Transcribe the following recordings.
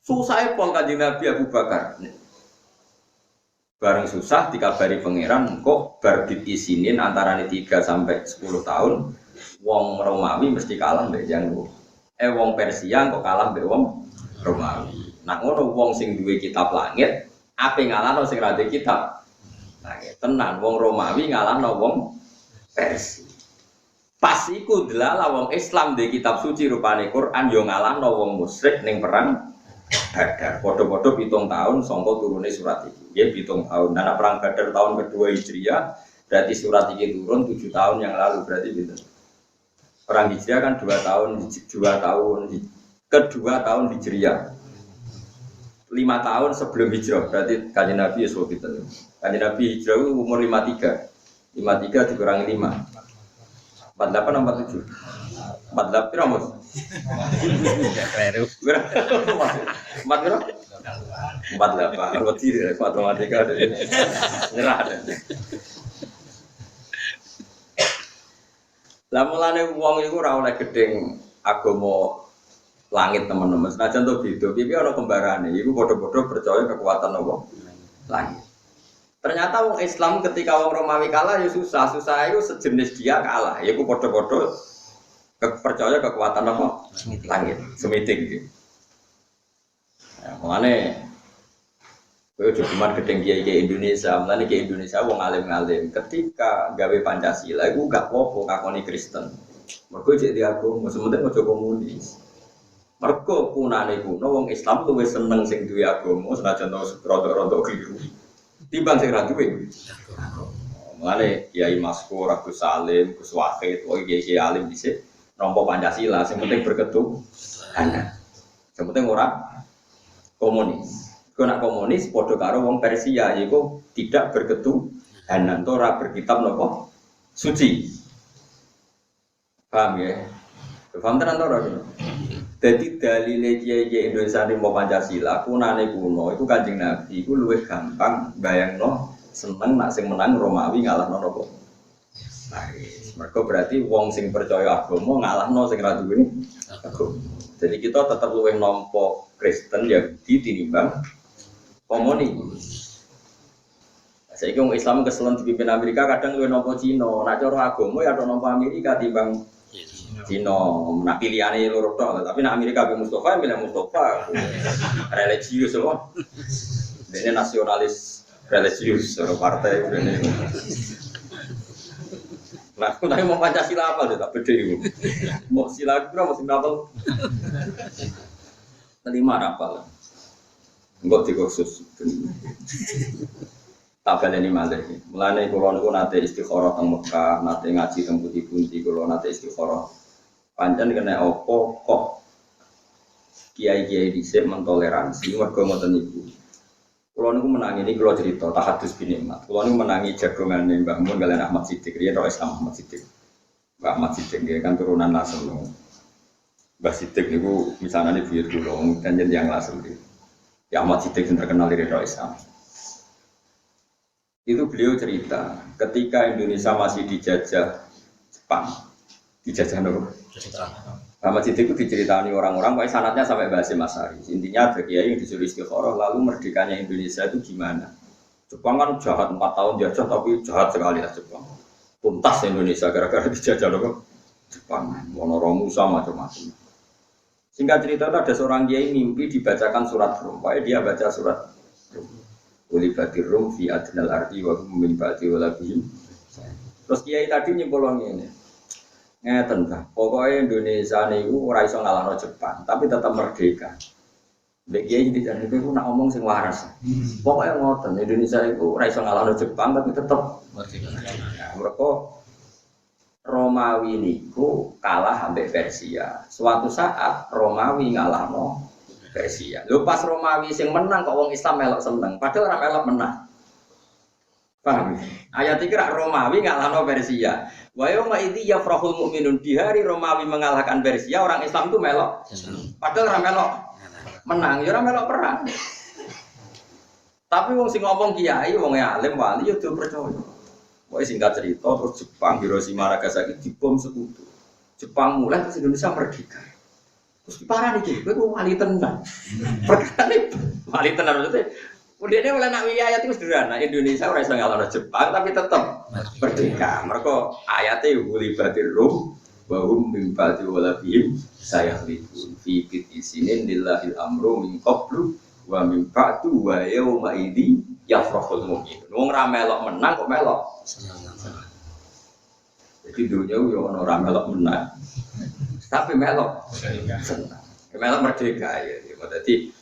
Susah pol Kanjeng Nabi Abu Bakar. Bareng susah dikabari pangeran kok bar diisinin antara 3 sampai 10 tahun wong Romawi mesti kalah mbek yang wong Persia kok kalah mbek wong Romawi. Nah ngono wong sing duwe kitab langit ape ngalahno sing ra duwe kitab langit. Tenan wong Romawi ngalahno wong Persia. Pas iku delala wong Islam di kitab suci rupane Quran yo ngalahno wong musyrik ning perang Badar. Padha-padha 7 tahun sangka turune surat iki. Nggih 7 tahun. Nah perang Badar tahun kedua Hijriah berarti surat iki turun 7 tahun yang lalu berarti pinten? Perang Hijriah kan 2 tahun kedua tahun Hijriah. 5 tahun sebelum hijrah berarti Kanjeng Nabi ya pinten. Kanjeng Nabi hijrah umur 53. 53 dikurangi 5. 48 atau 47? 48 piro, Mas? Kleru. 4 piro? 48. Wedi matematika. Nyerah. Lah mulane wong iku ora oleh gedeng agama langit teman-teman. Senajan to beda, piye ana kembarane. Iku padha-padha percaya kekuatan apa? Langit. Ternyata wong Islam ketika wong Romawi kalah ya susah itu sejenis dia kalah. Ya ku padha-padha percaya kekuatan apa? Langit, semiting gitu. Ya, mulane kowe cuma gedeng kiai Indonesia, mulane kiai Indonesia wong alim-alim ketika gawe Pancasila iku gak apa-apa kakoni Kristen. Mergo cek diaku, sementing aja komunis. Mergo punane kuno wong Islam luwih seneng sing duwe agama senajan to rada-rada keliru. Timbang sing ra duwe. Mulane Kiai Maskur, Agus Salim, Gus Wahid, kiai alim dhisik nampa Pancasila, sing penting berketuhanan. Sing penting ora komunis. Kok nak komunis padha karo wong Persia yaiku tidak berketuhanan, ora berkitab napa suci. Paham ya? Paham tenan ora? Jadi dalile kiai Indonesia ini mau Pancasila, punane kuno, itu Kanjeng Nabi, itu luwih gampang bayangno seneng nak sing menang Romawi ngalahno napa. Nah, mergo berarti wong sing percaya agama ngalahno sing ra duwe agama. Jadi kita tetap luwih nampa Kristen Yahudi tinimbang komunis. Saiki wong Islam keselen dipimpin Amerika kadang luwih nampa Cina, nak cara agama ya nampa Amerika timbang Cina, nah pilihannya loro tok, tapi nak Amerika pilih Mustafa, pilih Mustafa, religius loh, ini nasionalis religius, orang partai ini. Nah, aku tadi mau Pancasila apa deh, tak beda itu. Mau sila kira mau sila apa? Terima apa lah? Enggak dikhusus. Tak ada ini malah. Mulanya kalau aku nate istikharah teng Mekah, nate ngaji teng Putih-Putih, kalau nate istikharah. Pancen kena opo kok kiai-kiai dhisik mentoleransi mergo ngoten niku. Kula niku menangi ini kula cerita tahadus bin nikmat. Kula niku menangi jagongane Mbah Mun kalian Ahmad Siddiq, riyen Islam Ahmad Siddiq. Mbah Ahmad Siddiq nggih kan turunan Lasem. Mbah Siddiq niku misalnya buyut kula kanjen yang Lasem iki. Ya Ahmad Siddiq sing terkenal di Islam. Itu beliau cerita ketika Indonesia masih dijajah Jepang. Dijajah nopo? Ahmad Siddiq itu diceritani orang-orang, pokoknya sanatnya sampai bahasa Masari. Intinya ada kiai yang disuruh istikharah, lalu merdekanya Indonesia itu gimana? Jepang kan jahat 4 tahun jajah, tapi jahat sekali lah Jepang. Tuntas Indonesia gara-gara dijajah nopo? Jepang, Monoromusa macam-macam. Singkat cerita ada seorang kiai mimpi dibacakan surat Rum, pokoknya dia baca surat Rum. Ulibatir Rum fi adnal ardi wa hum min ba'di walabihim. Terus kiai tadi nyimpulnya ini. Ngeten ta, pokoknya Indonesia niku ora iso ngalahno Jepang, tapi tetap merdeka. Mbek kiai dijane niku nak ngomong sing waras. Pokoknya ngoten, Indonesia iku ora iso ngalahno Jepang tapi tetap merdeka. Ya, mereka Romawi niku kalah ambek Persia. Suatu saat Romawi ngalahno Persia. Lho pas Romawi sing menang kok wong Islam melok seneng, padahal ora melok menang. Paham? Ayat iki rak Romawi ngalahno Persia. Wa yauma idzi yafrahul mu'minun, di hari Romawi mengalahkan Persia, orang Islam itu melok. Padahal ora melok menang, ya ora melok perang. Tapi wong sing ngomong kiai, wong alim wali ya do percaya. Pokoke singkat cerita terus Jepang Hiroshima Nagasaki dibom sekutu. Jepang mulai terus Indonesia merdeka. Terus parah nih, gue wali tenan. Perkara ini wali tenan maksudnya. Kemudian oleh nak ayat itu sederhana. Indonesia orang iso ngalahno Jepang tapi tetap merdeka. Mereka ayatnya ghulibatir rum wa hum min ba'di walabihim sayakhlifun fi isinin lillahil amru min qablu wa min ba'du wa yauma idzi yafrahul mu'minun. Wong ra melok menang kok melok. Jadi dunia yo ono ra melok menang. Tapi melok senang. Melok merdeka ya. Jadi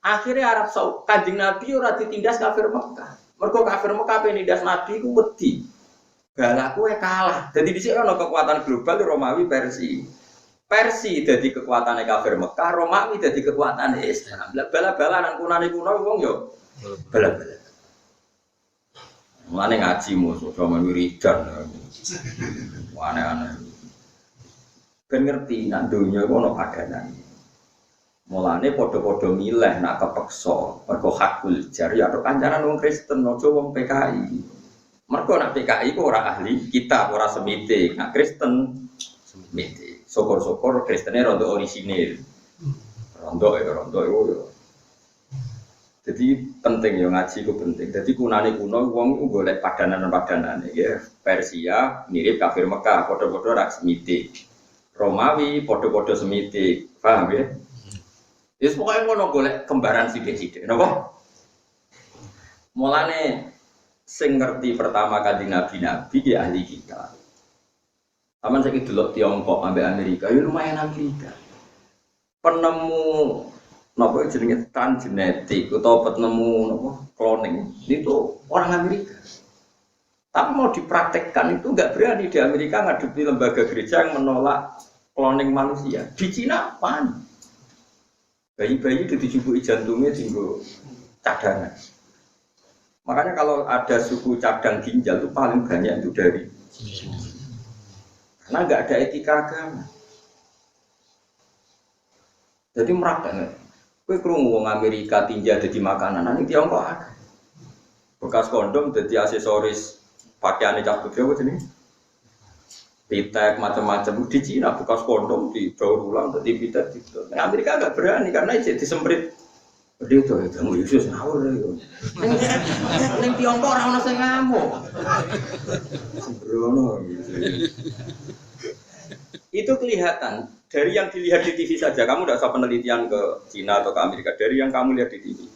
akhirnya Arab Saudi, Kanjeng Nabi ora ditindas kafir Mekah. Mergo kafir Mekah penindas Nabi ku wedi. Balaku kalah. Jadi di sini ono kekuatan global Romawi Persia. Persia dadi kekuatane kafir Mekah, Romawi dadi kekuatan Islam. Bala-balanan kunane kuno wong yo bala-bala. Mulane ngaji musuh sama wiridan. Aneh-aneh. Ben ngerti nak donya iku ono padanan. Mulane padha-padha milih nak kepeksa mergo hakul jari atau kancanan wong Kristen aja wong PKI. Mergo nak PKI ku ora ahli kitab, ora semite. Nak Kristen semite. Syukur-syukur Kristene rondo orisinil. Rondo yo. Jadi penting yo ngaji ku penting. Jadi kunane kuno wong iku golek padanan-padanan ya. Persia mirip kafir Mekah, padha-padha rak semite. Romawi padha-padha semite. Paham ya? Ya pokoknya ngono golek kembaran sithik-sithik. Napa? Mulane sing ngerti pertama Kanjeng Nabi ya ahli kita. Aman saiki delok Tiongkok ambek Amerika, ya lumayan Amerika. Penemu napa jenenge transgenetik utawa penemu napa cloning itu orang Amerika. Tapi mau dipraktekkan itu enggak berani di Amerika ngadepi lembaga gereja yang menolak cloning manusia. Di Cina panik. Bayi-bayi itu dijubuki jantungnya tinggal cadangan. Makanya kalau ada suku cadang ginjal itu paling banyak itu dari karena nggak ada etika agama. Jadi merakit. Kue kerungu wong Amerika tinja jadi makanan, nanti Tiongkok ada. Bekas kondom jadi aksesoris pakaiannya cabut ya ini. Pitek macam-macam di Cina bekas kondom didaur ulang jadi pitek gitu. Nah, Amerika agak berani karena jadi disemprit. Dia tuh itu Yesus ngawur itu. Neng Tiongkok orang nasi ngamuk. Sembrono gitu. Itu kelihatan dari yang dilihat di TV saja. Kamu tidak usah penelitian ke Cina atau ke Amerika. Dari yang kamu lihat di TV.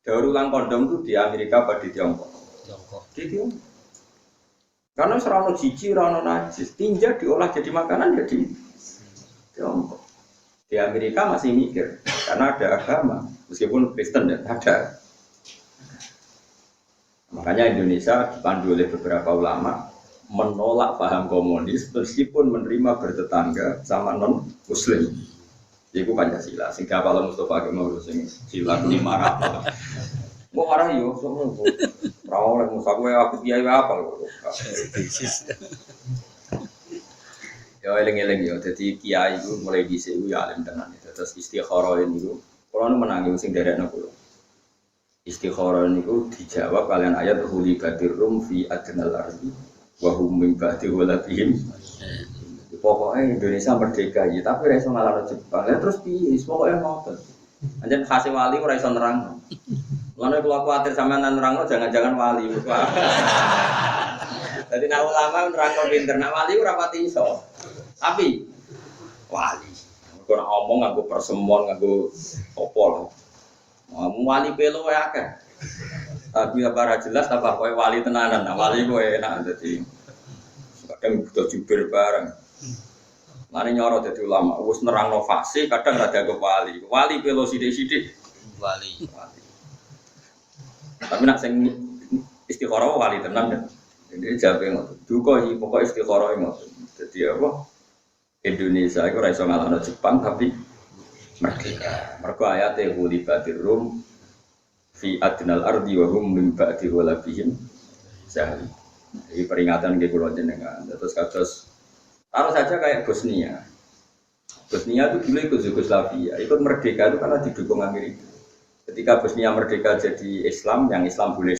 Daur ulang kondom itu di Amerika apa di Tiongkok? Di Tiongkok. Karena serana jiji, serana najis, tinja diolah jadi makanan jadi Tiongkok. Di Amerika masih mikir, karena ada agama, meskipun Kristen ya ada. Makanya Indonesia dipandu oleh beberapa ulama menolak paham komunis, meskipun menerima bertetangga sama non Muslim. Itu Pancasila. Sehingga kalau Mustafa Kemal sing sila 500. Mau marah yo, semua. Rawol yang musak gue aku kiai apa loh? Ya eling-eling yo. Jadi kiai itu mulai dhisik ya alim tenan. Terus istikharah niku kula nu menangi sing derekno kula. Istikharah niku dijawab kalian ayat huli badir rum fi adnal ardi wa hum min ba'di walabihim. Pokoknya Indonesia merdeka ya, tapi ra iso ngalahno Jepang. Lah terus piye? Pokoke ngoten. Anjen khase wali ora iso nerang. Lalu kalau khawatir sama nerangno jangan-jangan wali. Jadi nak ulama nerangno pinter, nak wali ora pati iso. Tapi wali. Kok nak omong nganggo persemon, nganggo opo lho. Wali pelo wae akeh. Tapi ora jelas ta kowe wali tenanan. Nah, wali kowe enak dadi kadang butuh jubir bareng. Mane nyoro dadi ulama, wis nerangno fase kadang ra dianggap wali. Wali pelo sithik-sithik wali. Tapi nak sing istikharah wali tenan kan. Jadi jawabe ngoten. Duka iki pokok istikharah ngoten. Dadi apa? Indonesia iku ora iso ngalahno Jepang tapi merdeka. Mergo ayate hulibatir rum fi adnal ardi wa hum min ba'di walabihim sahli. Jadi peringatan ke kula jenengan. Terus kados taruh saja kayak Bosnia. Bosnia itu dulu ikut Yugoslavia, ikut merdeka itu karena didukung Amerika. Ketika Bosnia merdeka jadi Islam, yang Islam boleh